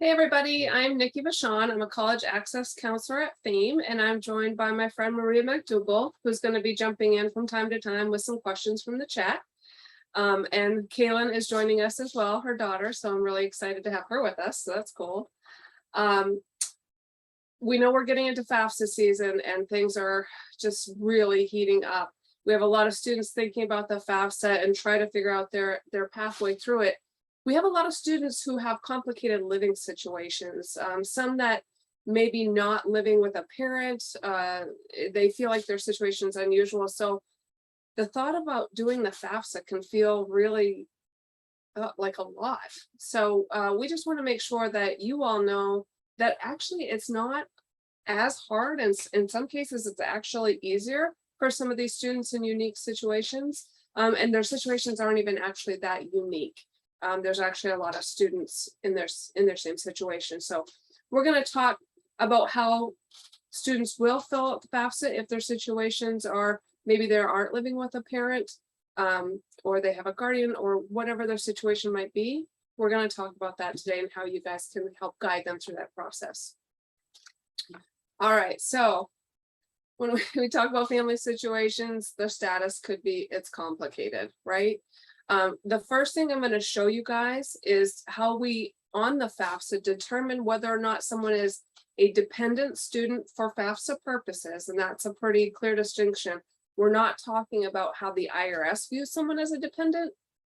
Hey everybody, I'm Nikki Vachon. I'm a college access counselor at FAME, and I'm joined by my friend Maria McDougall, who's going to be jumping in from time to time with some questions from the chat. And Kaylin is joining us as well, her daughter, so I'm really excited to have her with us, so that's cool. We know we're getting into FAFSA season and things are just really heating up. We have a lot of students thinking about the FAFSA and try to figure out their pathway through it. We have a lot of students who have complicated living situations, some that maybe not living with a parent, they feel like their situation is unusual. So the thought about doing the FAFSA can feel really like a lot. So we just want to make sure that you all know that actually it's not as hard, and in some cases it's actually easier for some of these students in unique situations, and their situations aren't even actually that unique. There's actually a lot of students in their same situation. So we're going to talk about how students will fill out the FAFSA if their situations are maybe they aren't living with a parent, or they have a guardian, or whatever their situation might be. We're going to talk about that today and how you guys can help guide them through that process. All right, so when we talk about family situations, the status could be it's complicated, right? The first thing I'm going to show you guys is how we on the FAFSA determine whether or not someone is a dependent student for FAFSA purposes, and that's a pretty clear distinction. We're not talking about how the IRS views someone as a dependent.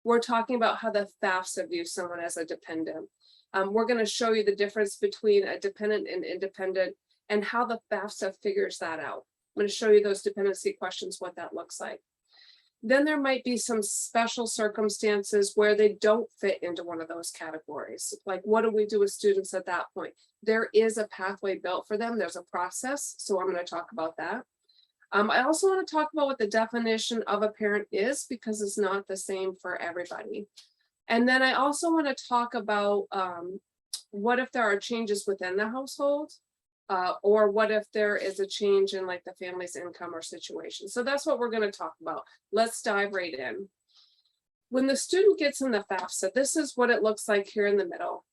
We're talking about how the FAFSA views someone as a dependent. We're going to show you the difference between a dependent and independent and how the FAFSA figures that out. I'm going to show you those dependency questions, what that looks like. Then there might be some special circumstances where they don't fit into one of those categories. Like, what do we do with students at that point? There is a pathway built for them. There's a process. So I'm going to talk about that. I also want to talk about what the definition of a parent is, because it's not the same for everybody. And then I also want to talk about what if there are changes within the household, or what if there is a change in like the family's income or situation. So that's what we're going to talk about. Let's dive right in. When the student gets in the FAFSA, this is what it looks like here in the middle.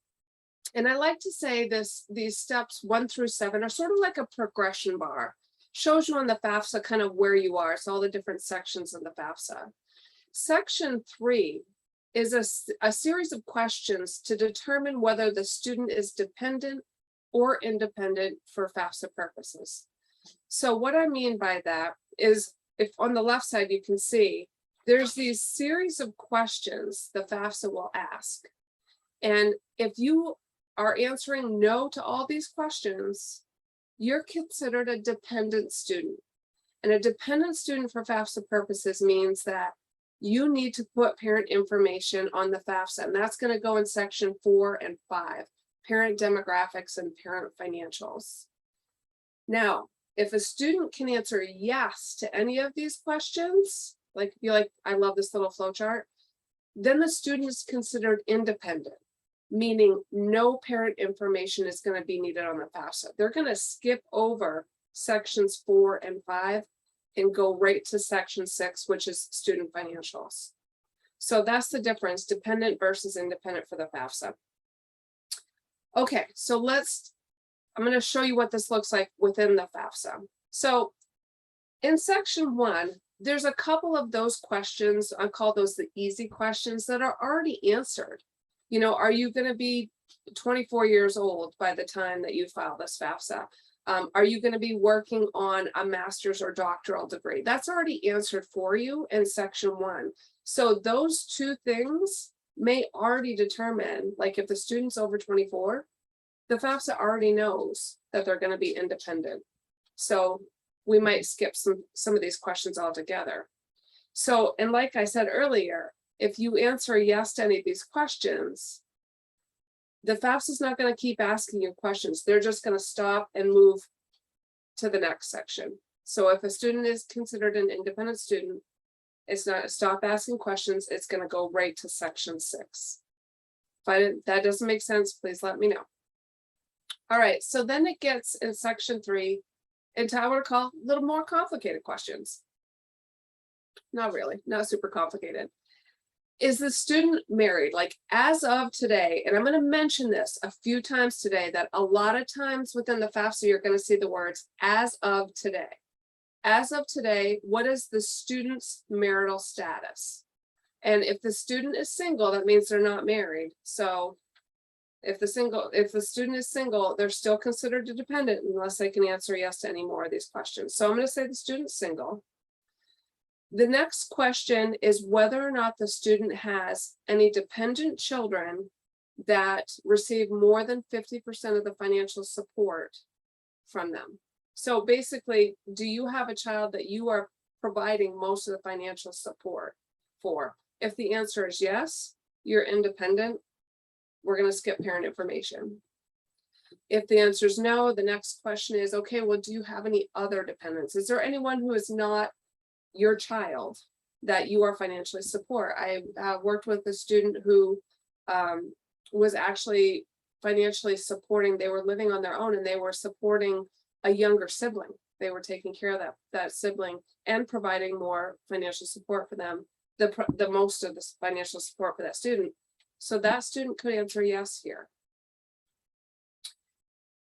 And I like to say these steps 1 through 7 are sort of like a progression bar. Shows you on the FAFSA kind of where you are. It's all the different sections of the FAFSA. Section 3 is a series of questions to determine whether the student is dependent or independent for FAFSA purposes. So what I mean by that is, if on the left side you can see there's these series of questions the FAFSA will ask. And if you are answering no to all these questions, you're considered a dependent student. And a dependent student for FAFSA purposes means that you need to put parent information on the FAFSA, and that's going to go in section 4 and 5. Parent demographics and parent financials. Now, if a student can answer yes to any of these questions, like be like, I love this little flow chart, then the student is considered independent, meaning no parent information is going to be needed on the FAFSA. They're going to skip over sections 4 and 5 and go right to section 6, which is student financials. So that's the difference, dependent versus independent for the FAFSA. Okay, so I'm going to show you what this looks like within the FAFSA. So in section 1, there's a couple of those questions, I call those the easy questions, that are already answered. You know, are you going to be 24 years old by the time that you file this FAFSA? Are you going to be working on a master's or doctoral degree? That's already answered for you in section 1. So those two things may already determine, like if the student's over 24, the FAFSA already knows that they're going to be independent. So we might skip some of these questions altogether. So, and like I said earlier, if you answer yes to any of these questions, the FAFSA is not going to keep asking you questions. They're just going to stop and move to the next section. So if a student is considered an independent student, it's not stop asking questions. It's going to go right to section 6. If that doesn't make sense, please let me know. All right, so then it gets in section 3 into what I would call a little more complicated questions. Not really, not super complicated. is the student married? Like as of today, and I'm going to mention this a few times today, that a lot of times within the FAFSA, you're going to see the words as of today. As of today, what is the student's marital status? And if the student is single, that means they're not married. So if the student is single, they're still considered a dependent unless they can answer yes to any more of these questions. So I'm going to say the student's single. The next question is whether or not the student has any dependent children that receive more than 50% of the financial support from them. So basically, do you have a child that you are providing most of the financial support for? If the answer is yes, you're independent. We're going to skip parent information. If the answer is no, the next question is, okay, well, do you have any other dependents? Is there anyone who is not your child that you are financially support? I worked with a student who was actually financially supporting, they were living on their own and they were supporting a younger sibling. They were taking care of that sibling and providing more financial support for them, the most of the financial support for that student. So that student could answer yes here.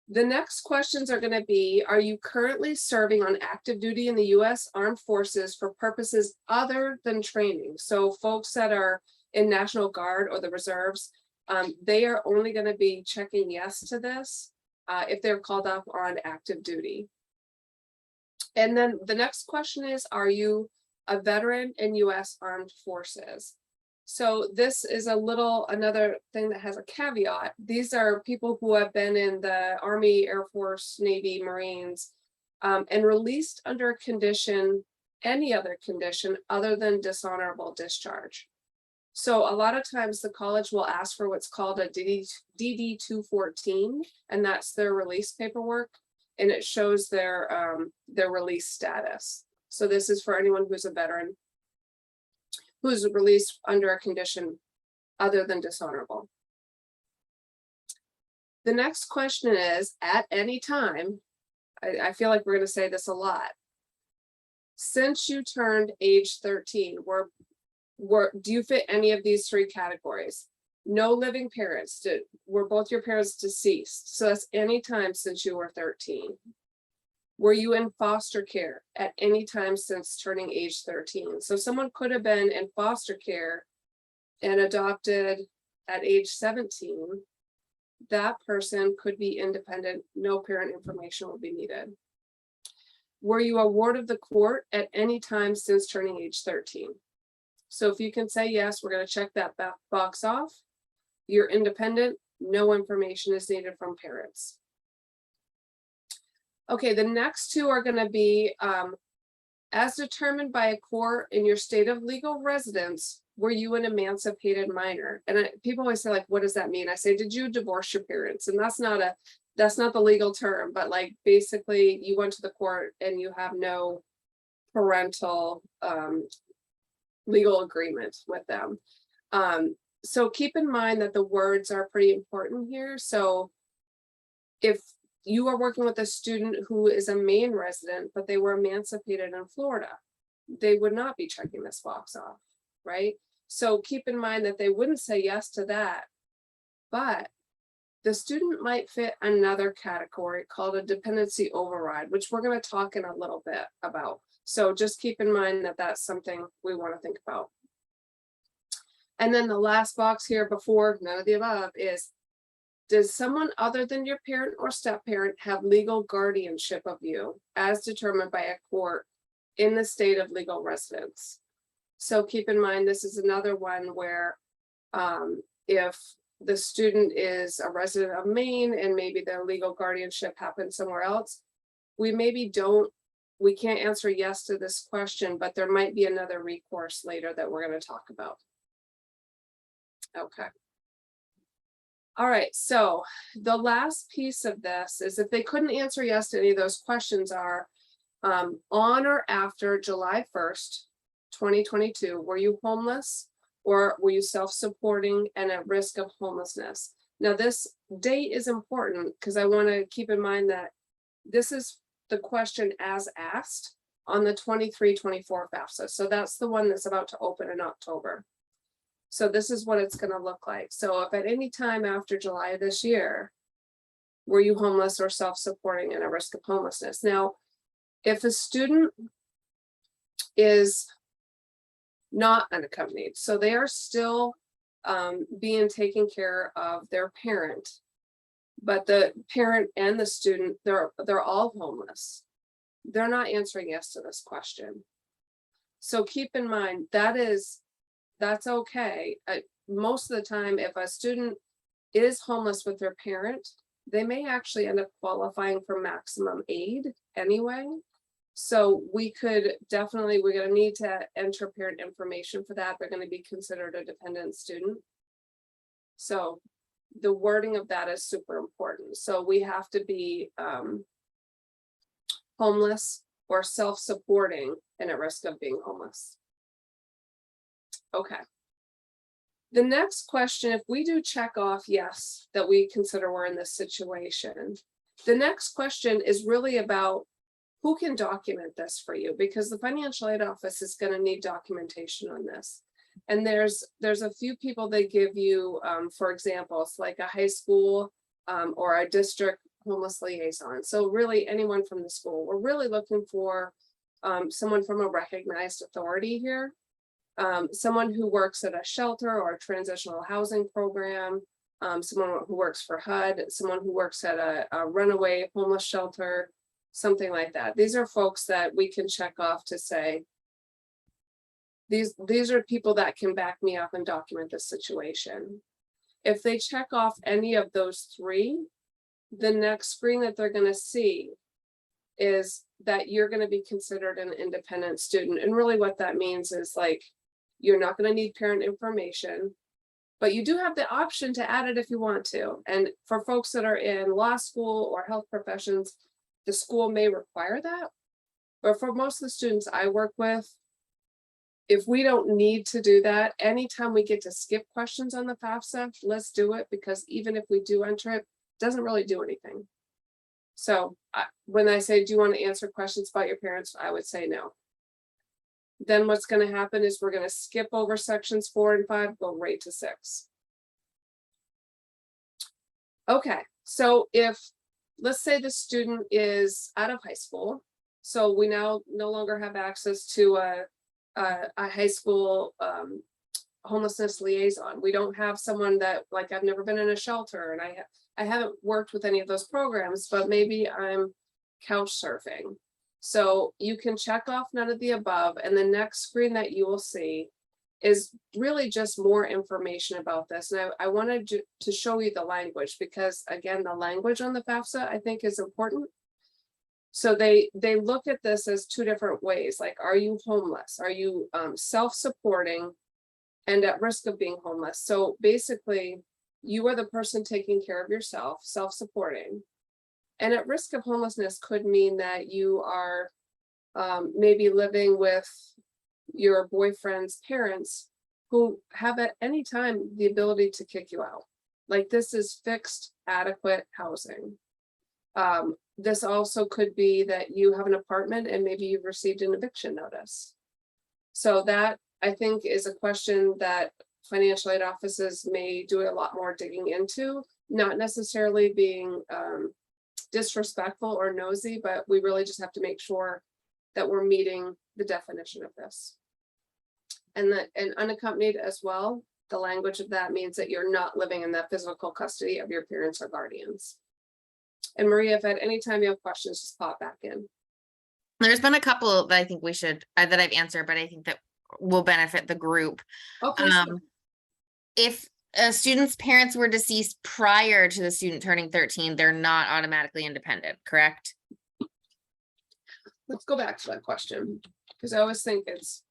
The next questions are going to be, are you currently serving on active duty in the U.S. Armed Forces for purposes other than training? So folks that are in National Guard or the reserves, they are only going to be checking yes to this if they're called up on active duty. And then the next question is, are you a veteran in U.S. Armed Forces? So this is another thing that has a caveat. These are people who have been in the Army, Air Force, Navy, Marines, and released under a condition, any other condition other than dishonorable discharge. So a lot of times the college will ask for what's called a DD-214, and that's their release paperwork, and it shows their release status. So this is for anyone who's a veteran who's released under a condition other than dishonorable. The next question is, at any time, I feel like we're going to say this a lot, since you turned age 13, do you fit any of these three categories? No living parents. Were both your parents deceased? So that's any time since you were 13. Were you in foster care at any time since turning age 13? So someone could have been in foster care and adopted at age 17. That person could be independent. No parent information will be needed. Were you a ward of the court at any time since turning age 13? So if you can say yes, we're going to check that box off. You're independent. No information is needed from parents. Okay, the next two are going to be, as determined by a court in your state of legal residence, were you an emancipated minor? And people always say, like, what does that mean? I say, did you divorce your parents? And that's not the legal term, but like basically you went to the court and you have no parental legal agreement with them. So keep in mind that the words are pretty important here. So if you are working with a student who is a Maine resident, but they were emancipated in Florida, they would not be checking this box off, right? So keep in mind that they wouldn't say yes to that, but the student might fit another category called a dependency override, which we're going to talk in a little bit about. So just keep in mind that that's something we want to think about. And then the last box here before none of the above is, does someone other than your parent or step-parent have legal guardianship of you as determined by a court in the state of legal residence? So keep in mind, this is another one where if the student is a resident of Maine and maybe their legal guardianship happens somewhere else, we can't answer yes to this question, but there might be another recourse later that we're going to talk about. Okay. All right, so the last piece of this is if they couldn't answer yes to any of those questions are, on or after July 1st, 2022, were you homeless or were you self-supporting and at risk of homelessness? Now this date is important because I want to keep in mind that this is the question as asked on the 23-24 FAFSA. So that's the one that's about to open in October. So this is what it's going to look like. So if at any time after July of this year, were you homeless or self-supporting and at risk of homelessness? Now, if a student is not unaccompanied, so they are still being taken care of their parent, but the parent and the student, they're all homeless, they're not answering yes to this question. So keep in mind that's okay. Most of the time, if a student is homeless with their parent, they may actually end up qualifying for maximum aid anyway. So we're going to need to enter parent information for that. They're going to be considered a dependent student. So the wording of that is super important. So we have to be homeless or self-supporting and at risk of being homeless. Okay. The next question, if we do check off yes, that we consider we're in this situation, the next question is really about who can document this for you, because the financial aid office is going to need documentation on this. And there's a few people that give you, for example, it's like a high school or a district homeless liaison. So really anyone from the school. We're really looking for someone from a recognized authority here. Someone who works at a shelter or a transitional housing program, someone who works for HUD, someone who works at a runaway homeless shelter, something like that. These are folks that we can check off to say, these are people that can back me up and document this situation. If they check off any of those three, the next screen that they're going to see is that you're going to be considered an independent student. And really what that means is, like, you're not going to need parent information, but you do have the option to add it if you want to. And for folks that are in law school or health professions, the school may require that. But for most of the students I work with, if we don't need to do that, anytime we get to skip questions on the FAFSA, let's do it, because even if we do enter it, it doesn't really do anything. So when I say, do you want to answer questions about your parents? I would say no. Then what's going to happen is we're going to skip over sections 4 and 5, go right to 6. Okay, so if, let's say the student is out of high school, so we now no longer have access to a high school homelessness liaison. We don't have someone that, like, I've never been in a shelter and I haven't worked with any of those programs, but maybe I'm couch surfing. So you can check off none of the above, and the next screen that you will see is really just more information about this. And I wanted to show you the language, because again, the language on the FAFSA I think is important. So they look at this as two different ways. Like, are you homeless? Are you self-supporting and at risk of being homeless? So basically, you are the person taking care of yourself, self-supporting. And at risk of homelessness could mean that you are maybe living with your boyfriend's parents, who have at any time the ability to kick you out. Like, this is fixed, adequate housing. This also could be that you have an apartment and maybe you've received an eviction notice. So that, I think, is a question that financial aid offices may do a lot more digging into, not necessarily being disrespectful or nosy, but we really just have to make sure that we're meeting the definition of this. And unaccompanied as well, the language of that means that you're not living in that physical custody of your parents or guardians. And Maria, if at any time you have questions, just pop back in. There's been a couple that I think we should, that I've answered, but I think that will benefit the group. Okay. If a student's parents were deceased prior to the student turning 13, they're not automatically independent, correct? Let's go back to that question, because I always think it's.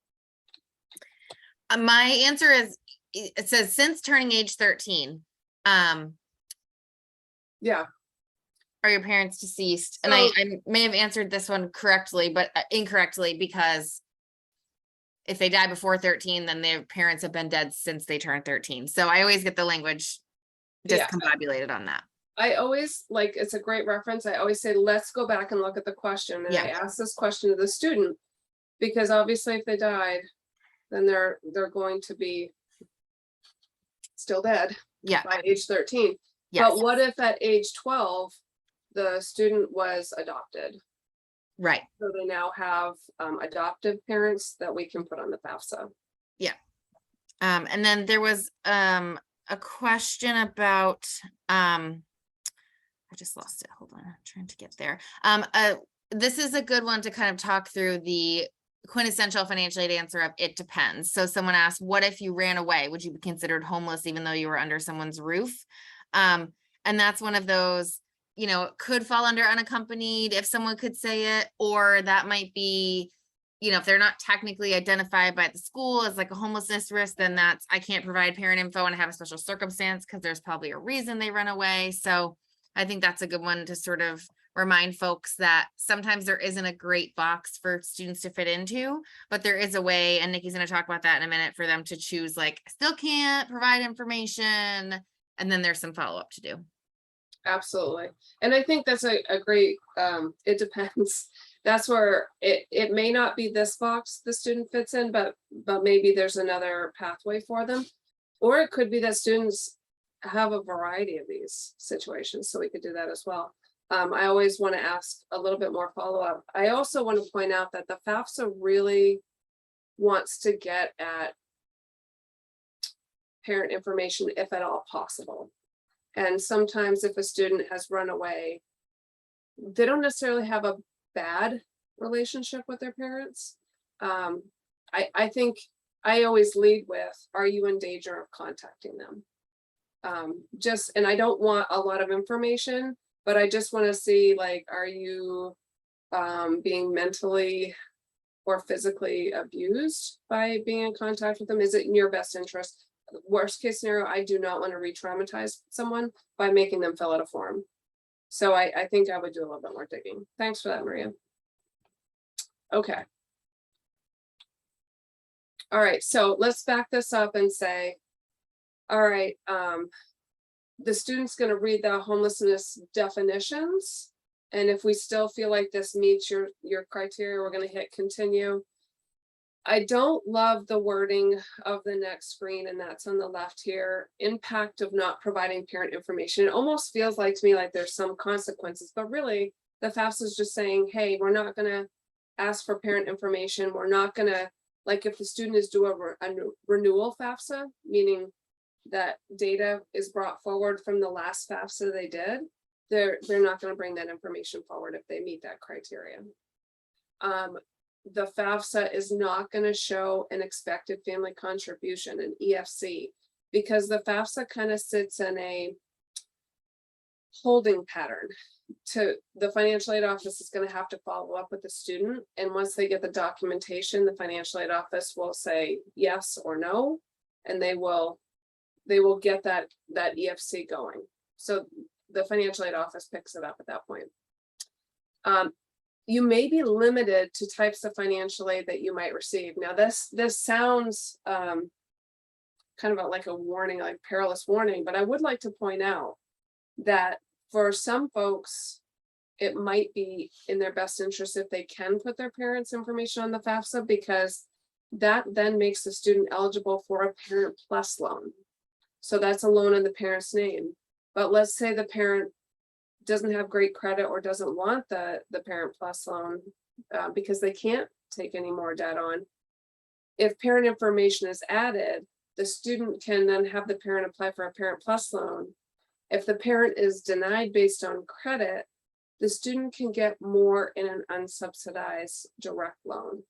My answer is, it says since turning age 13. Yeah. Are your parents deceased? So, and I may have answered this one correctly, but incorrectly, because if they die before 13, then their parents have been dead since they turned 13. So I always get the language discombobulated on that. I always, like, it's a great reference. I always say, let's go back and look at the question. And I ask this question to the student, because obviously if they died, then they're going to be still dead Yeah, by age 13. yes, But what if at age 12, the student was adopted? right. So they now have adoptive parents that we can put on the FAFSA. And then there was a question about I just lost it. Hold on, I'm trying to get there. This is a good one to kind of talk through the quintessential financial aid answer of it depends. So someone asked, what if you ran away? Would you be considered homeless even though you were under someone's roof? And that's one of those, you know, it could fall under unaccompanied if someone could say it, or that might be, you know, if they're not technically identified by the school as like a homelessness risk, then that's, I can't provide parent info and have a special circumstance because there's probably a reason they run away. So I think that's a good one to sort of remind folks that sometimes there isn't a great box for students to fit into, but there is a way, and Nikki's going to talk about that in a minute, for them to choose like, I still can't provide information. And then there's some follow-up to do. Absolutely. And I think that's a great, it depends. That's where it may not be this box the student fits in, but maybe there's another pathway for them. Or it could be that students have a variety of these situations, so we could do that as well. I always want to ask a little bit more follow-up. I also want to point out that the FAFSA really wants to get at parent information if at all possible. And sometimes if a student has run away, they don't necessarily have a bad relationship with their parents. I think I always lead with, are you in danger of contacting them? And I don't want a lot of information, but I just want to see, like, are you being mentally or physically abused by being in contact with them? Is it in your best interest? Worst case scenario, I do not want to re-traumatize someone by making them fill out a form. So I think I would do a little bit more digging. Thanks for that, Maria. Okay. All right, so let's back this up and say, all right, the student's going to read the homelessness definitions. And if we still feel like this meets your criteria, we're going to hit continue. I don't love the wording of the next screen, and that's on the left here. Impact of not providing parent information. It almost feels like to me like there's some consequences, but really the FAFSA is just saying, hey, we're not going to ask for parent information. We're not going to, like, if the student is due a renewal FAFSA, meaning that data is brought forward from the last FAFSA they did, they're not going to bring that information forward if they meet that criteria. The FAFSA is not going to show an expected family contribution, an EFC, because the FAFSA kind of sits in a holding pattern. To the financial aid office is going to have to follow up with the student, and once they get the documentation, the financial aid office will say yes or no, and they will get that EFC going. So the financial aid office picks it up at that point. You may be limited to types of financial aid that you might receive. Now, this sounds kind of like a warning, like perilous warning, but I would like to point out that for some folks, it might be in their best interest if they can put their parents' information on the FAFSA, because that then makes the student eligible for a Parent Plus loan. So that's a loan in the parent's name. But let's say the parent doesn't have great credit or doesn't want the Parent Plus loan because they can't take any more debt on. If parent information is added, the student can then have the parent apply for a Parent Plus loan. If the parent is denied based on credit, the student can get more in an unsubsidized direct loan.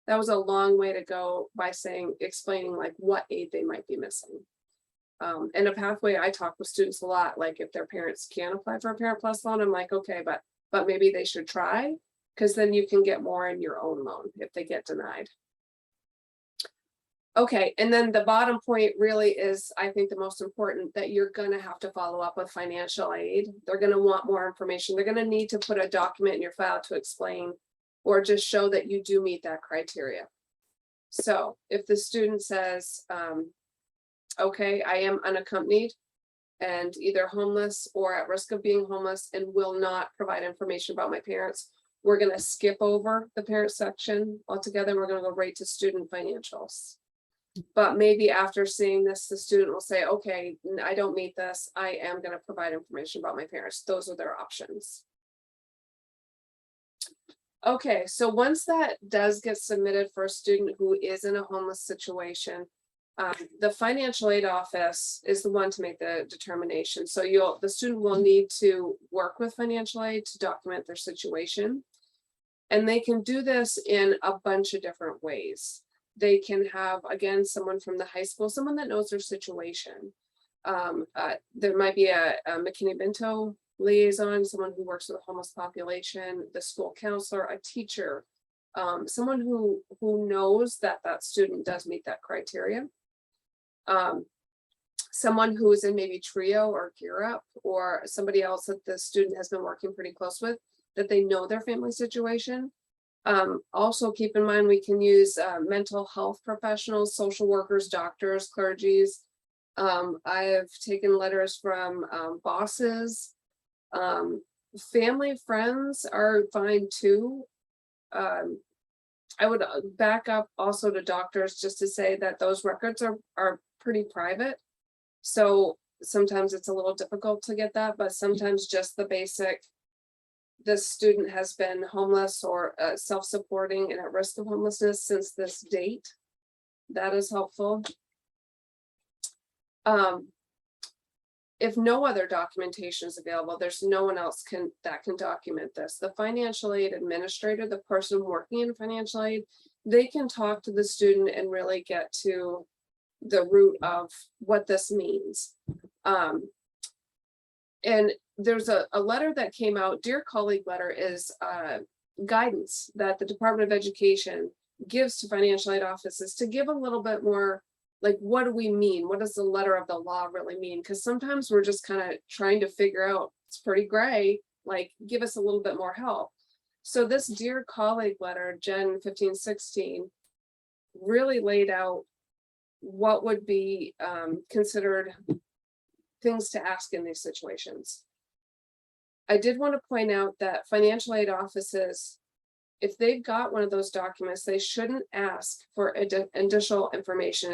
That was a long way to go by explaining like what aid they might be missing. And a pathway, I talk with students a lot, like if their parents can't apply for a Parent Plus loan, I'm like, okay, but maybe they should try, because then you can get more in your own loan if they get denied. Okay, and then the bottom point really is, I think, the most important, that you're going to have to follow up with financial aid. They're going to want more information. They're going to need to put a document in your file to explain or just show that you do meet that criteria. So if the student says, okay, I am unaccompanied and either homeless or at risk of being homeless and will not provide information about my parents, we're going to skip over the parent section altogether. We're going to go right to student financials. But maybe after seeing this, the student will say, okay, I don't meet this. I am going to provide information about my parents. Those are their options. Okay, so once that does get submitted for a student who is in a homeless situation, the financial aid office is the one to make the determination. So the student will need to work with financial aid to document their situation. And they can do this in a bunch of different ways. They can have, again, someone from the high school, someone that knows their situation. There might be a McKinney-Vento liaison, someone who works with a homeless population, the school counselor, a teacher, someone who knows that that student does meet that criteria. Someone who is in maybe TRIO or Gear Up, or somebody else that the student has been working pretty close with, that they know their family situation. Also keep in mind, we can use mental health professionals, social workers, doctors, clergies. I have taken letters from bosses. Family, friends are fine too. I would back up also to doctors just to say that those records are pretty private. So sometimes it's a little difficult to get that, but sometimes just the basic, this student has been homeless or self-supporting and at risk of homelessness since this date. That is helpful. If no other documentation is available, there's no one else that can document this. The financial aid administrator, the person working in financial aid, they can talk to the student and really get to the root of what this means. And there's a letter that came out, Dear Colleague letter, is guidance that the Department of Education gives to financial aid offices to give a little bit more, like, what do we mean? What does the letter of the law really mean? Because sometimes we're just kind of trying to figure out, it's pretty gray, like, give us a little bit more help. So this Dear Colleague letter, Gen 1516, really laid out what would be considered things to ask in these situations. I did want to point out that financial aid offices, if they've got one of those documents, they shouldn't ask for additional information.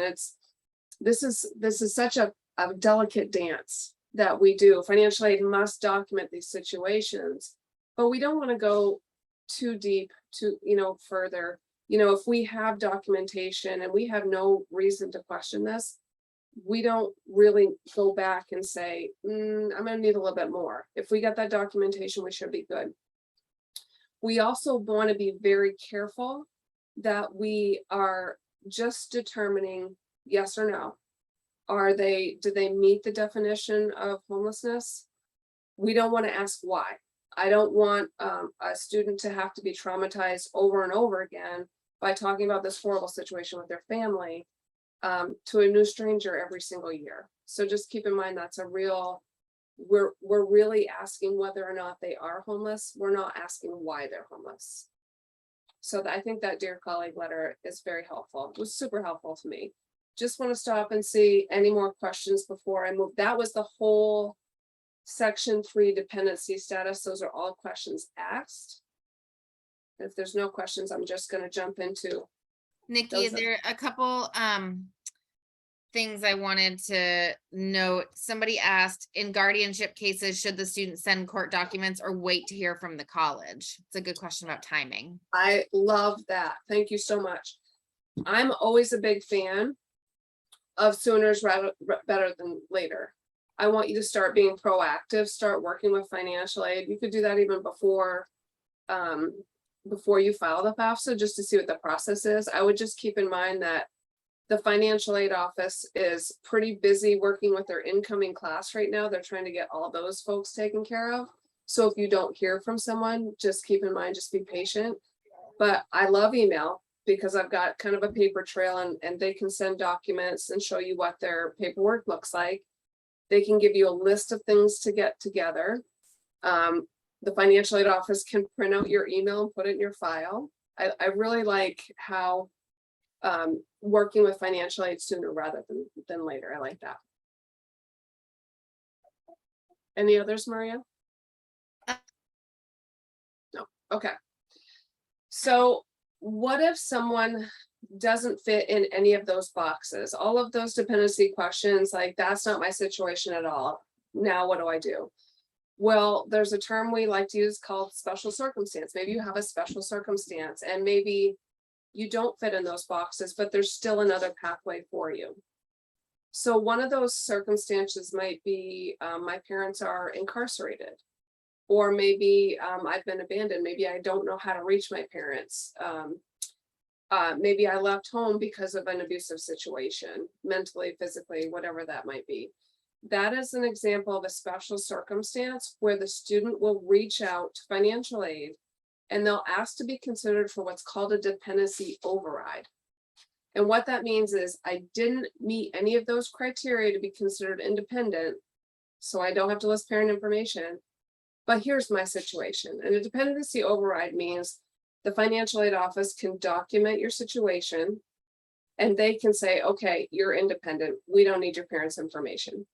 This is such a delicate dance that we do. Financial aid must document these situations, but we don't want to go too deep, further. If we have documentation and we have no reason to question this, we don't really go back and say, I'm going to need a little bit more. If we got that documentation, we should be good. We also want to be very careful that we are just determining yes or no. Do they meet the definition of homelessness? We don't want to ask why. I don't want a student to have to be traumatized over and over again by talking about this horrible situation with their family to a new stranger every single year. So just keep in mind, that's a real, we're really asking whether or not they are homeless. We're not asking why they're homeless. So I think that Dear Colleague letter is very helpful. It was super helpful to me. Just want to stop and see any more questions before I move. That was the whole Section 3 dependency status. Those are all questions asked. If there's no questions, I'm just going to jump into. Nikki, there are a couple things I wanted to note. Somebody asked, in guardianship cases, should the student send court documents or wait to hear from the college? It's a good question about timing. I love that. Thank you so much. I'm always a big fan of sooner's better than later. I want you to start being proactive, start working with financial aid. You could do that even before you file the FAFSA, just to see what the process is. I would just keep in mind that the financial aid office is pretty busy working with their incoming class right now. They're trying to get all those folks taken care of. So if you don't hear from someone, just keep in mind, just be patient. But I love email because I've got kind of a paper trail, and they can send documents and show you what their paperwork looks like. They can give you a list of things to get together. The financial aid office can print out your email and put it in your file. I really like how working with financial aid sooner rather than later. I like that. Any others, Maria? No. Okay. So what if someone doesn't fit in any of those boxes. All of those dependency questions, like, that's not my situation at all. Now what do I do? Well, there's a term we like to use called special circumstance. Maybe you have a special circumstance and maybe you don't fit in those boxes, but there's still another pathway for you. So one of those circumstances might be my parents are incarcerated, or maybe I've been abandoned. Maybe I don't know how to reach my parents. Maybe I left home because of an abusive situation, mentally, physically, whatever that might be. That is an example of a special circumstance where the student will reach out to financial aid and they'll ask to be considered for what's called a dependency override. And what that means is I didn't meet any of those criteria to be considered independent, so I don't have to list parent information. But here's my situation. And a dependency override means the financial aid office can document your situation and they can say, okay, you're independent. We don't need your parents' information.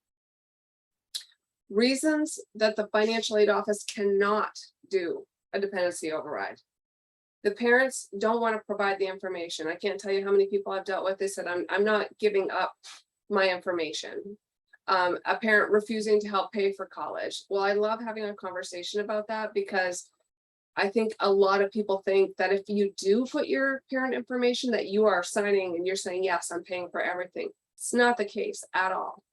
Reasons that the financial aid office cannot do a dependency override. The parents don't want to provide the information. I can't tell you how many people I've dealt with. They said, I'm not giving up my information. A parent refusing to help pay for college. Well, I love having a conversation about that because I think a lot of people think that if you do put your parent information that you are signing and you're saying, yes, I'm paying for everything. It's not the case at all.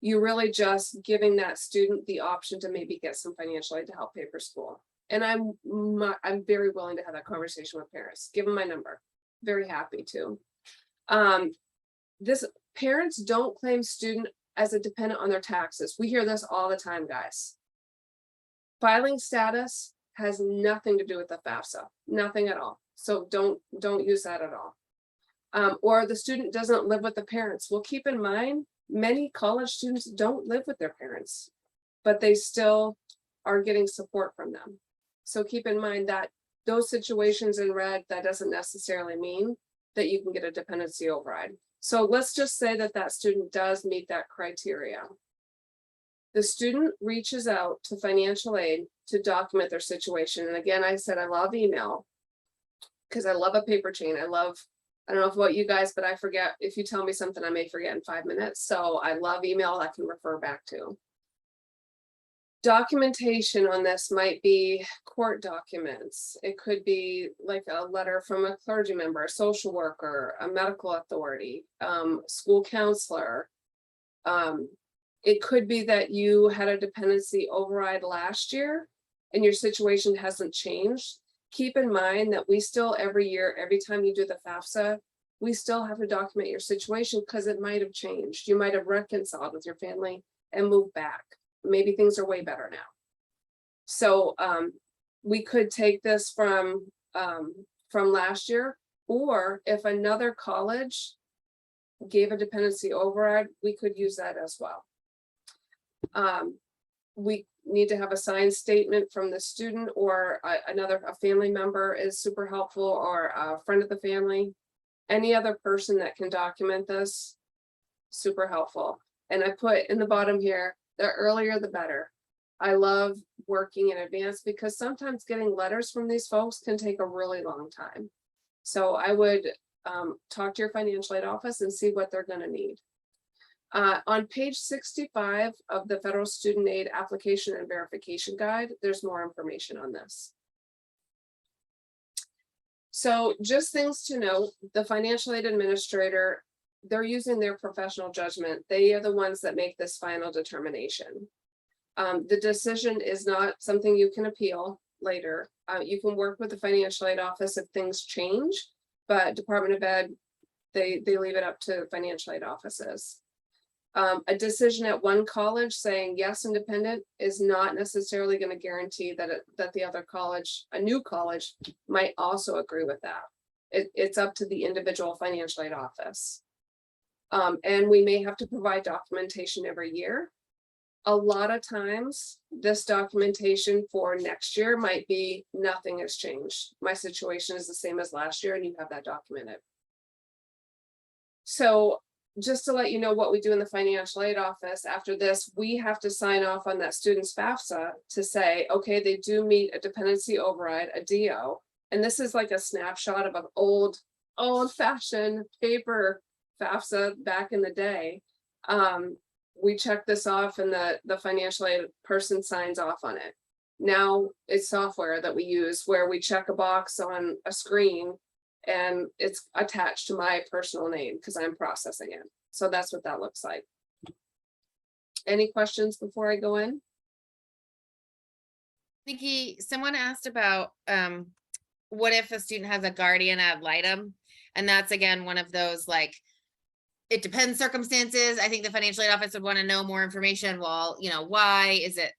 You're really just giving that student the option to maybe get some financial aid to help pay for school. And I'm very willing to have that conversation with parents. Give them my number. Very happy to. Parents don't claim student as a dependent on their taxes. We hear this all the time, guys. Filing status has nothing to do with the FAFSA, nothing at all. So don't use that at all. Or the student doesn't live with the parents. Well, keep in mind, many college students don't live with their parents, but they still are getting support from them. So keep in mind that those situations in red, that doesn't necessarily mean that you can get a dependency override. So let's just say that that student does meet that criteria. The student reaches out to financial aid to document their situation. And again, I said, I love email because I love a paper chain. I don't know about you guys, but I forget. If you tell me something, I may forget in 5 minutes. So I love email I can refer back to. Documentation on this might be court documents. It could be like a letter from a clergy member, a social worker, a medical authority, school counselor. It could be that you had a dependency override last year and your situation hasn't changed. Keep in mind that we still every year, every time you do the FAFSA, we still have to document your situation because it might have changed. You might have reconciled with your family and moved back. Maybe things are way better now. So we could take this from last year, or if another college gave a dependency override, we could use that as well. We need to have a signed statement from the student or a family member is super helpful, or a friend of the family. Any other person that can document this, super helpful. And I put in the bottom here, the earlier the better. I love working in advance because sometimes getting letters from these folks can take a really long time. So I would talk to your financial aid office and see what they're going to need. On page 65 of the Federal Student Aid Application and Verification Guide, there's more information on this. So just things to note, the financial aid administrator, they're using their professional judgment. They are the ones that make this final determination. The decision is not something you can appeal later. You can work with the financial aid office if things change, but Department of Ed, they leave it up to financial aid offices. A decision at one college saying yes, independent, is not necessarily going to guarantee that the other college, a new college, might also agree with that. It's up to the individual financial aid office. And we may have to provide documentation every year. A lot of times, this documentation for next year might be nothing has changed. My situation is the same as last year, and you have that documented. So just to let you know what we do in the financial aid office, after this, we have to sign off on that student's FAFSA to say, okay, they do meet a dependency override, a DO. And this is like a snapshot of an old old-fashioned paper FAFSA back in the day. We check this off and the financial aid person signs off on it. Now it's software that we use where we check a box on a screen and it's attached to my personal name because I'm processing it. So that's what that looks like. Any questions before I go in? Nikki, someone asked about what if a student has a guardian ad litem? And that's again one of those, like, it depends circumstances. I think the financial aid office would want to know more information. Well, why is it,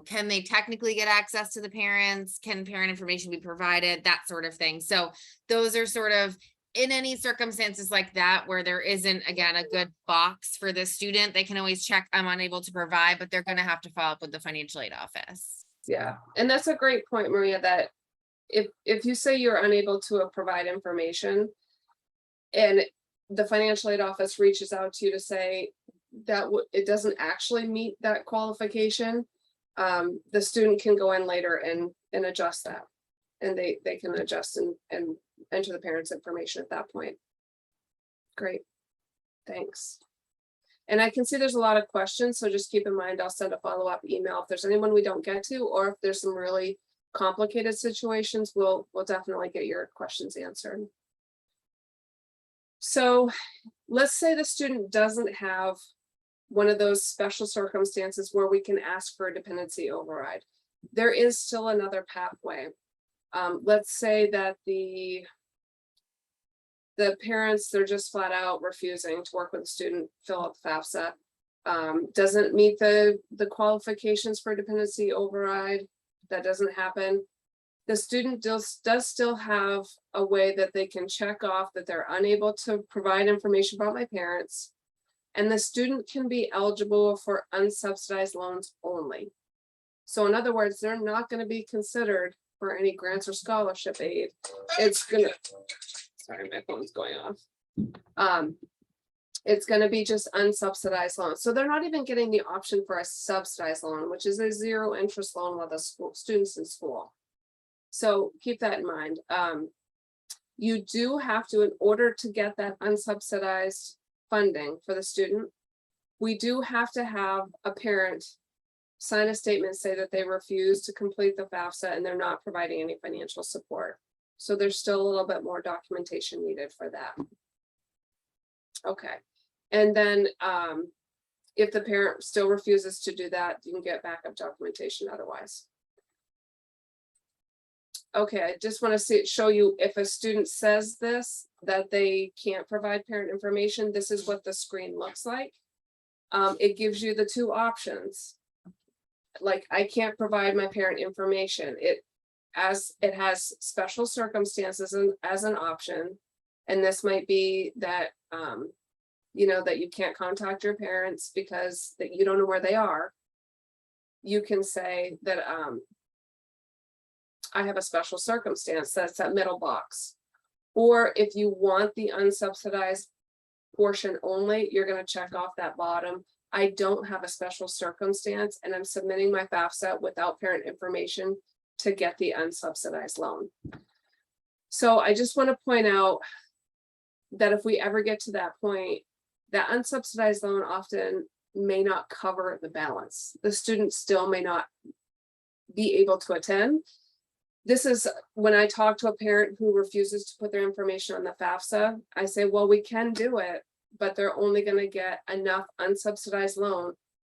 can they technically get access to the parents? Can parent information be provided? That sort of thing. So those are sort of, in any circumstances like that, where there isn't, again, a good box for the student, they can always check, I'm unable to provide, but they're going to have to follow up with the financial aid office. Yeah, and that's a great point, Maria, that if you say you're unable to provide information and the financial aid office reaches out to you to say that it doesn't actually meet that qualification, the student can go in later and adjust that. And they can adjust and enter the parents' information at that point. Great, thanks. And I can see there's a lot of questions, so just keep in mind, I'll send a follow-up email if there's anyone we don't get to, or if there's some really complicated situations, we'll definitely get your questions answered. So let's say the student doesn't have one of those special circumstances where we can ask for a dependency override. There is still another pathway. Let's say that the parents, they're just flat out refusing to work with the student, fill out the FAFSA, doesn't meet the qualifications for dependency override. That doesn't happen. The student does still have a way that they can check off that they're unable to provide information about my parents, and the student can be eligible for unsubsidized loans only. So in other words, they're not going to be considered for any grants or scholarship aid. It's gonna, sorry, my phone's going off. It's going to be just unsubsidized loans. So they're not even getting the option for a subsidized loan, which is a zero interest loan while the students in school. So keep that in mind. You do have to, in order to get that unsubsidized funding for the student, we do have to have a parent sign a statement, say that they refuse to complete the FAFSA and they're not providing any financial support. So there's still a little bit more documentation needed for that. Okay. And then if the parent still refuses to do that, you can get backup documentation otherwise. Okay, I just want to show you, if a student says this, that they can't provide parent information, this is what the screen looks like. It gives you the two options. Like, I can't provide my parent information. It has special circumstances as an option. And this might be that, that you can't contact your parents because that you don't know where they are. You can say that, I have a special circumstance, that's that middle box. Or if you want the unsubsidized portion only, you're going to check off that bottom. I don't have a special circumstance and I'm submitting my FAFSA without parent information to get the unsubsidized loan. So I just want to point out that if we ever get to that point, that unsubsidized loan often may not cover the balance. The student still may not be able to attend. This is when I talk to a parent who refuses to put their information on the FAFSA, I say, well, we can do it, but they're only going to get enough unsubsidized loan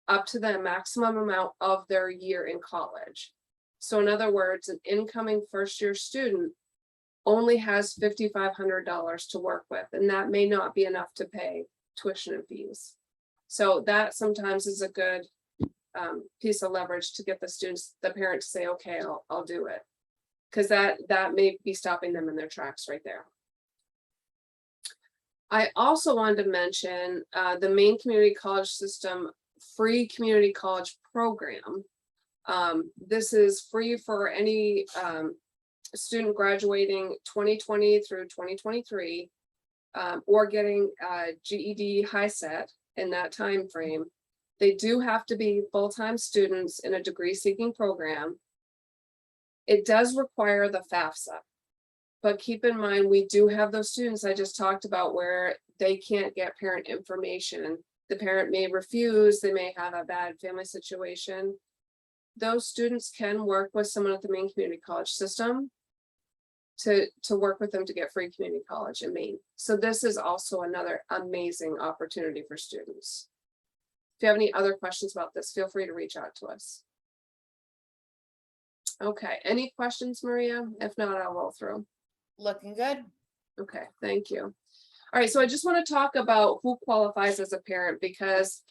up to the maximum amount of their year in college. So in other words, an incoming first-year student only has $5,500 to work with, and that may not be enough to pay tuition and fees. So that sometimes is a good piece of leverage to get the parents to say, okay, I'll do it. Because that may be stopping them in their tracks right there. I also wanted to mention the Maine Community College System free community college program. This is free for any student graduating 2020 through 2023 or getting GED high set in that time frame. They do have to be full-time students in a degree-seeking program. It does require the FAFSA. But keep in mind, we do have those students I just talked about where they can't get parent information. The parent may refuse, they may have a bad family situation. Those students can work with someone at the Maine Community College system to work with them to get free community college in Maine. So this is also another amazing opportunity for students. If you have any other questions about this, feel free to reach out to us. Okay, any questions, Maria? If not, I'll roll through. Looking good. Okay, thank you. All right, so I just want to talk about who qualifies as a parent, because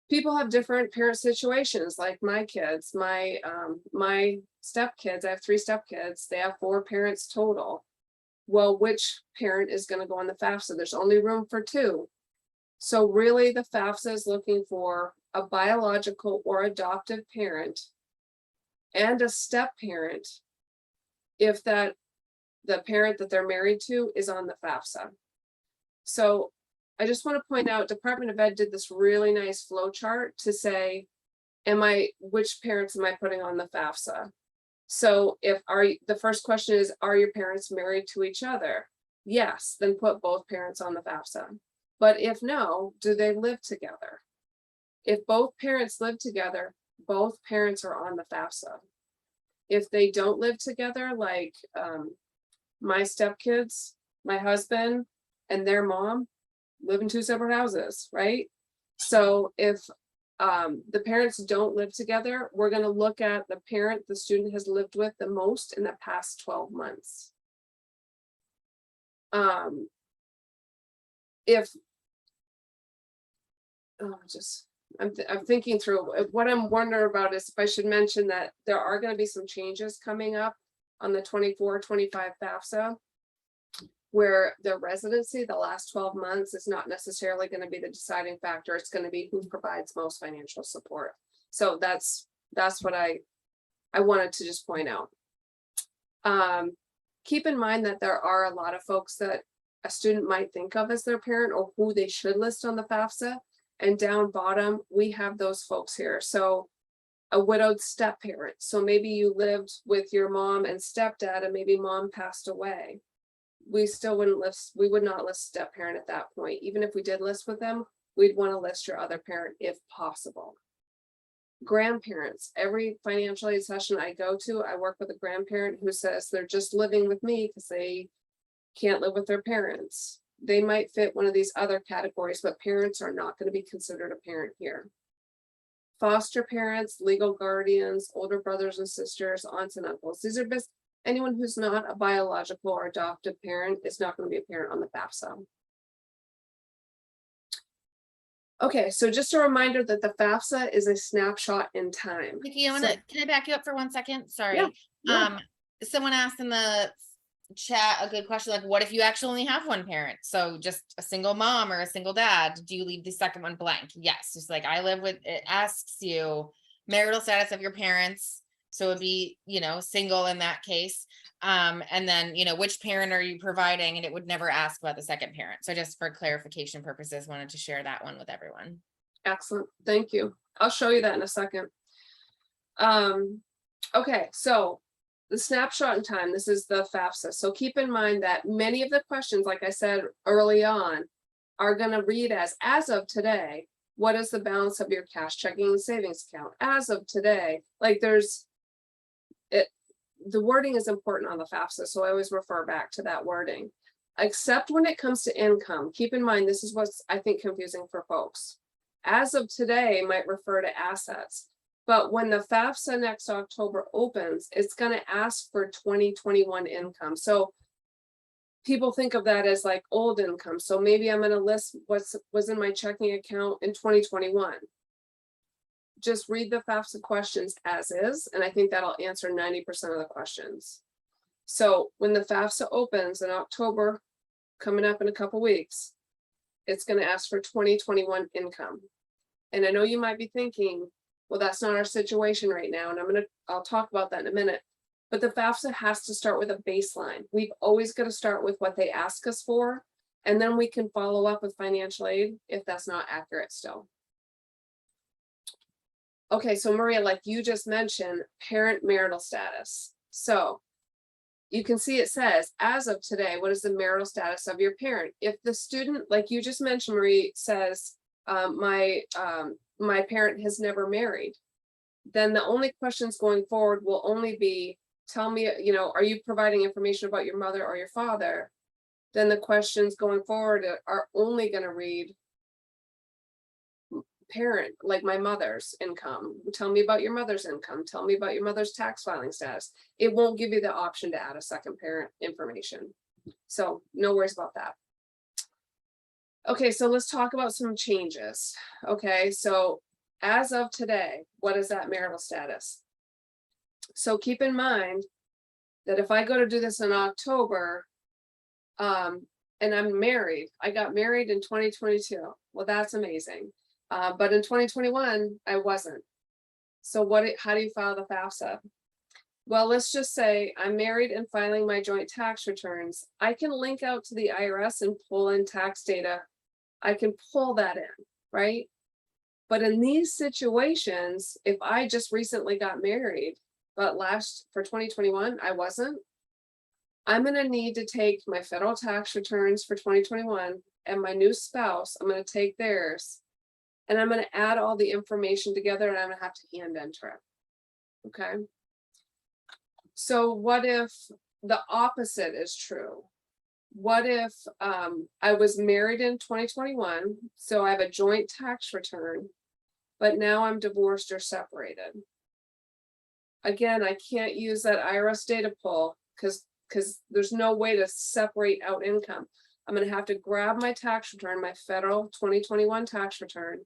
people have different parent situations, like my kids, my stepkids. I have 3 stepkids. They have 4 parents total. Well, which parent is going to go on the FAFSA? There's only room for 2. So really the FAFSA is looking for a biological or adoptive parent and a step parent if the parent that they're married to is on the FAFSA. So I just want to point out, Department of Ed did this really nice flow chart to say, which parents am I putting on the FAFSA? So the first question is, are your parents married to each other? Yes, then put both parents on the FAFSA. But if no, do they live together? If both parents live together, both parents are on the FAFSA. If they don't live together, like my stepkids, my husband, and their mom live in 2 separate houses, right? So if the parents don't live together, we're going to look at the parent the student has lived with the most in the past 12 months. I'm thinking through what I'm wondering about is if I should mention that there are going to be some changes coming up on the 24-25 FAFSA, where the residency, the last 12 months, is not necessarily going to be the deciding factor. It's going to be who provides most financial support. So that's what I wanted to just point out. Keep in mind that there are a lot of folks that a student might think of as their parent or who they should list on the FAFSA. And down bottom, we have those folks here. So a widowed step parent. So maybe you lived with your mom and stepdad and maybe mom passed away. We would not list step parent at that point. Even if we did list with them, we'd want to list your other parent if possible. Grandparents, every financial aid session I go to, I work with a grandparent who says they're just living with me because they can't live with their parents. They might fit one of these other categories, but parents are not going to be considered a parent here. Foster parents, legal guardians, older brothers and sisters, aunts and uncles. These are anyone who's not a biological or adoptive parent is not going to be a parent on the FAFSA. Okay, so just a reminder that the FAFSA is a snapshot in time. Nikki, can I back you up for 1 second? Sorry. Yeah. Someone asked in the chat a good question, like, what if you actually only have 1 parent? So just a single mom or a single dad, do you leave the second one blank? Yes, just like I live with, it asks you marital status of your parents. So it'd be, single in that case. And then, which parent are you providing? And it would never ask about the second parent. So just for clarification purposes, wanted to share that one with everyone. Excellent. Thank you. I'll show you that in a second. Okay, so the snapshot in time, this is the FAFSA. So keep in mind that many of the questions, like I said early on, are going to read as of today, what is the balance of your cash checking and savings account as of today? Like the wording is important on the FAFSA, so I always refer back to that wording. Except when it comes to income, keep in mind, this is what's, I think, confusing for folks. As of today might refer to assets, but when the FAFSA next October opens, it's going to ask for 2021 income. So people think of that as like old income. So maybe I'm going to list what was in my checking account in 2021. Just read the FAFSA questions as is, and I think that'll answer 90% of the questions. So when the FAFSA opens in October, coming up in a couple weeks, it's going to ask for 2021 income. And I know you might be thinking, well, that's not our situation right now. And I'll talk about that in a minute. But the FAFSA has to start with a baseline. We've always got to start with what they ask us for, and then we can follow up with financial aid if that's not accurate still. Okay, so Maria, like you just mentioned, parent marital status. So you can see it says, as of today, what is the marital status of your parent? If the student, like you just mentioned, Marie, says, my parent has never married, then the only questions going forward will only be, tell me, are you providing information about your mother or your father? Then the questions going forward are only going to read parent, like my mother's income. Tell me about your mother's income. Tell me about your mother's tax filing status. It won't give you the option to add a second parent information. So no worries about that. Okay, so let's talk about some changes. Okay, so as of today, what is that marital status? So keep in mind that if I go to do this in October, and I'm married, I got married in 2022. Well, that's amazing. But in 2021, I wasn't. So how do you file the FAFSA? Well, let's just say I'm married and filing my joint tax returns. I can link out to the IRS and pull in tax data. I can pull that in, right? But in these situations, if I just recently got married, but for 2021, I wasn't, I'm going to need to take my federal tax returns for 2021 and my new spouse, I'm going to take theirs. And I'm going to add all the information together and I'm going to have to hand enter it. Okay. So what if the opposite is true? What if I was married in 2021, so I have a joint tax return, but now I'm divorced or separated? Again, I can't use that IRS data pull because there's no way to separate out income. I'm going to have to grab my tax return, my federal 2021 tax return.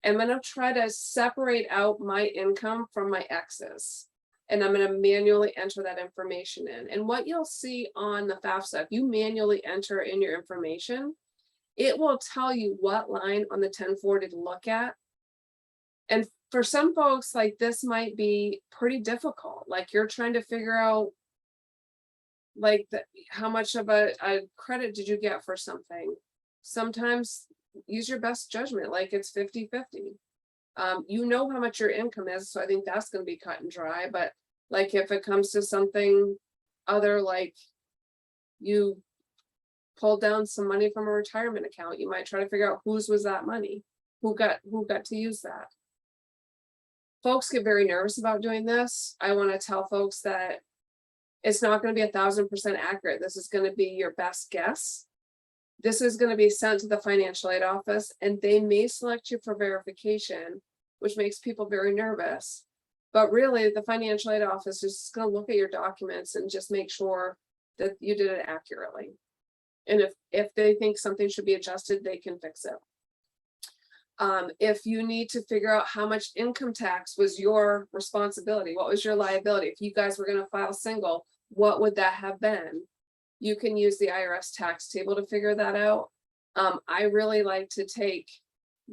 I'm going to try to separate out my income from my exes. And I'm going to manually enter that information in. And what you'll see on the FAFSA, if you manually enter in your information, it will tell you what line on the 1040 to look at. And for some folks, like this might be pretty difficult. Like you're trying to figure out like how much of a credit did you get for something? Sometimes use your best judgment, like it's 50-50. You know how much your income is, so I think that's going to be cut and dry. But like if it comes to something other, like you pulled down some money from a retirement account, you might try to figure out whose was that money, who got to use that. Folks get very nervous about doing this. I want to tell folks that it's not going to be 1000% accurate. This is going to be your best guess. This is going to be sent to the financial aid office and they may select you for verification, which makes people very nervous. But really the financial aid office is just going to look at your documents and just make sure that you did it accurately. And if they think something should be adjusted, they can fix it. If you need to figure out how much income tax was your responsibility, what was your liability? If you guys were going to file single, what would that have been? You can use the IRS tax table to figure that out. I really like to take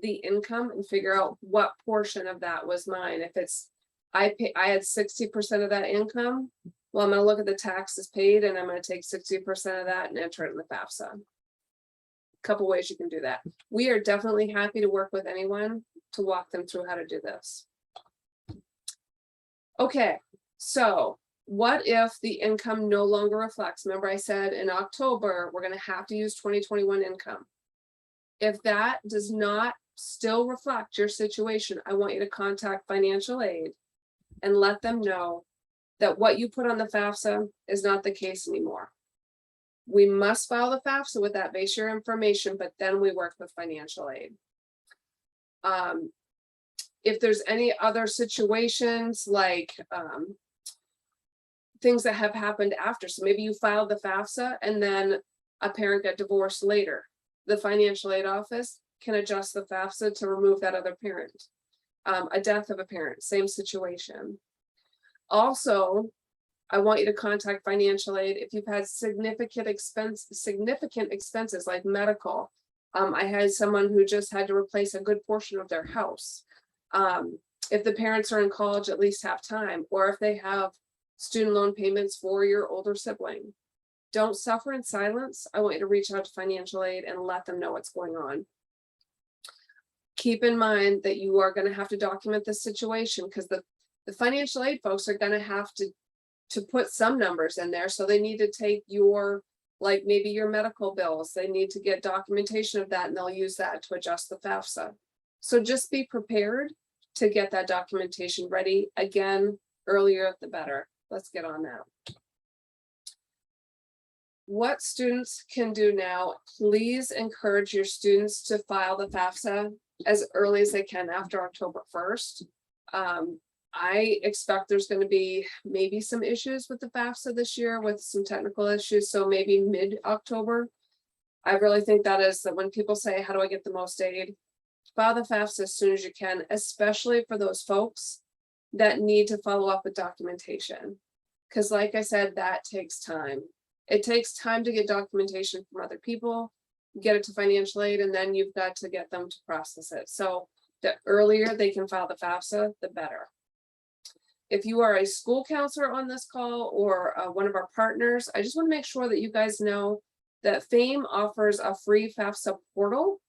the income and figure out what portion of that was mine. If it's, I had 60% of that income, well, I'm going to look at the taxes paid and I'm going to take 60% of that and enter it in the FAFSA. Couple ways you can do that. We are definitely happy to work with anyone to walk them through how to do this. Okay, so what if the income no longer reflects? Remember I said in October, we're going to have to use 2021 income. If that does not still reflect your situation, I want you to contact financial aid and let them know that what you put on the FAFSA is not the case anymore. We must file the FAFSA with that base year information, but then we work with financial aid. If there's any other situations like things that have happened after, so maybe you filed the FAFSA and then a parent got divorced later, the financial aid office can adjust the FAFSA to remove that other parent. A death of a parent, same situation. Also, I want you to contact financial aid if you've had significant expenses like medical. I had someone who just had to replace a good portion of their house. If the parents are in college at least half time, or if they have student loan payments for your older sibling. Don't suffer in silence. I want you to reach out to financial aid and let them know what's going on. Keep in mind that you are going to have to document this situation because the financial aid folks are going to have to to put some numbers in there. So they need to take your, like maybe your medical bills, they need to get documentation of that and they'll use that to adjust the FAFSA. So just be prepared to get that documentation ready. Again, earlier the better. Let's get on that. What students can do now, please encourage your students to file the FAFSA as early as they can after October 1st. I expect there's going to be maybe some issues with the FAFSA this year with some technical issues, so maybe mid-October. I really think that is that when people say, how do I get the most aid? File the FAFSA as soon as you can, especially for those folks that need to follow up with documentation. Because like I said, that takes time. It takes time to get documentation from other people, get it to financial aid, and then you've got to get them to process it. So the earlier they can file the FAFSA, the better. If you are a school counselor on this call or one of our partners, I just want to make sure that you guys know that FAME offers a free FAFSA portal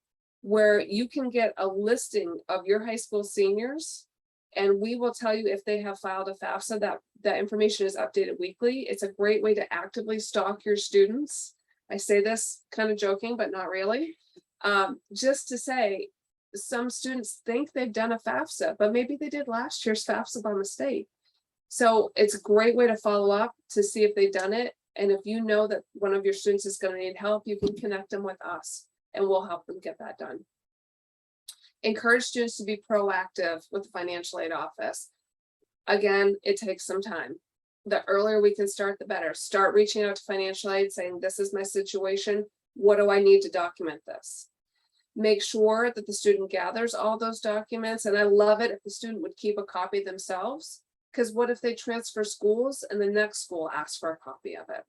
where you can get a listing of your high school seniors, and we will tell you if they have filed a FAFSA. That information is updated weekly. It's a great way to actively stalk your students. I say this kind of joking, but not really. Just to say, some students think they've done a FAFSA, but maybe they did last year's FAFSA by mistake. So it's a great way to follow up to see if they've done it. And if you know that one of your students is going to need help, you can connect them with us and we'll help them get that done. Encourage students to be proactive with the financial aid office. Again, it takes some time. The earlier we can start, the better. Start reaching out to financial aid saying, this is my situation. What do I need to document this? Make sure that the student gathers all those documents. And I love it if the student would keep a copy themselves, because what if they transfer schools and the next school asks for a copy of it?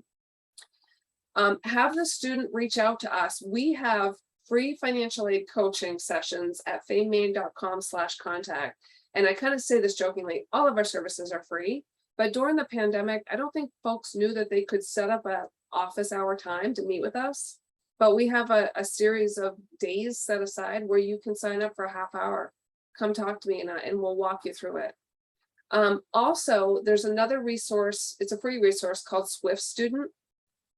Have the student reach out to us. We have free financial aid coaching sessions at famemaine.com/contact. And I kind of say this jokingly, all of our services are free, but during the pandemic, I don't think folks knew that they could set up an office hour time to meet with us. But we have a series of days set aside where you can sign up for a half hour. Come talk to me and we'll walk you through it. Also, there's another resource, it's a free resource called Swift Student,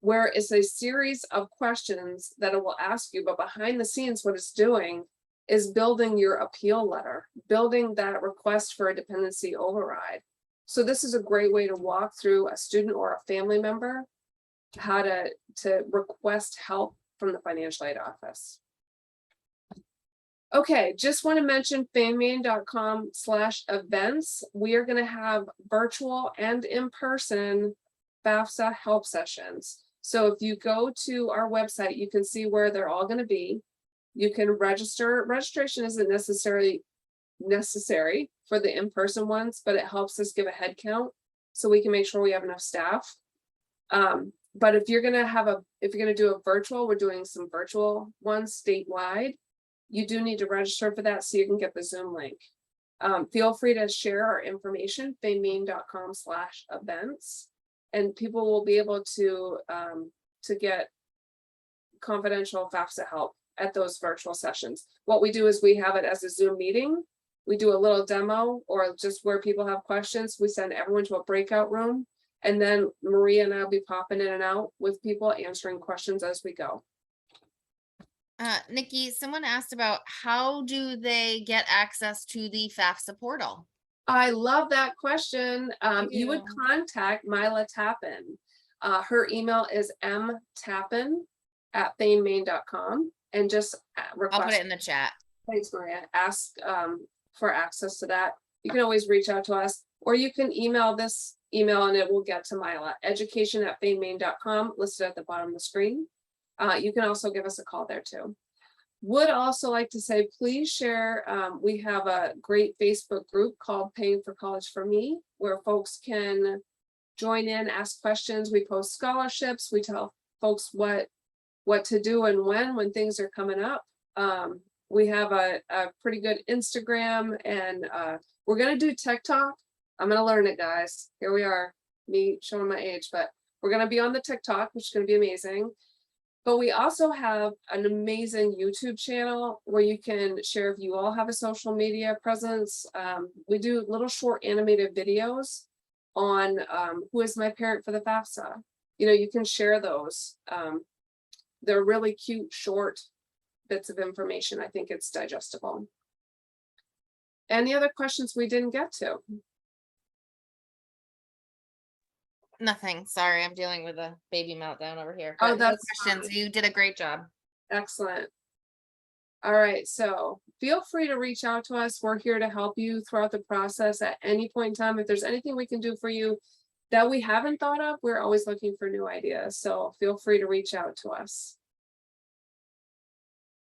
where it's a series of questions that it will ask you, but behind the scenes, what it's doing is building your appeal letter, building that request for a dependency override. So this is a great way to walk through a student or a family member, how to request help from the financial aid office. Okay, just want to mention famemaine.com/events. We are going to have virtual and in-person FAFSA help sessions. So if you go to our website, you can see where they're all going to be. You can register. Registration isn't necessarily necessary for the in-person ones, but it helps us give a head count so we can make sure we have enough staff. But if you're going to do a virtual, we're doing some virtual ones statewide. You do need to register for that so you can get the Zoom link. Feel free to share our information, famemaine.com/events, and people will be able to get confidential FAFSA help at those virtual sessions. What we do is we have it as a Zoom meeting. We do a little demo or just where people have questions. We send everyone to a breakout room, and then Maria and I'll be popping in and out with people answering questions as we go. Nikki, someone asked about how do they get access to the FAFSA portal? I love that question. You would contact Mila Tappan. Her email is mtappin@famemaine.com and just request. I'll put it in the chat. Thanks, Maria. Ask for access to that. You can always reach out to us, or you can email this email and it will get to Mila. education@famemaine.com, listed at the bottom of the screen. You can also give us a call there too. Would also like to say, please share. We have a great Facebook group called Paying for College for Me, where folks can join in, ask questions. We post scholarships. We tell folks what to do and when things are coming up. We have a pretty good Instagram, and we're gonna do Tech Talk. I'm gonna learn it, guys. Here we are, me showing my age, but we're gonna be on the TikTok, which is gonna be amazing. But we also have an amazing YouTube channel where you can share if you all have a social media presence. We do little short animated videos on who is my parent for the FAFSA. You know, you can share those. They're really cute, short bits of information. I think it's digestible. Any other questions we didn't get to? Nothing. Sorry, I'm dealing with a baby meltdown over here. Oh, But no that's questions. fine. You did a great job. Excellent. All right, so feel free to reach out to us. We're here to help you throughout the process at any point in time. If there's anything we can do for you that we haven't thought of, we're always looking for new ideas. So feel free to reach out to us.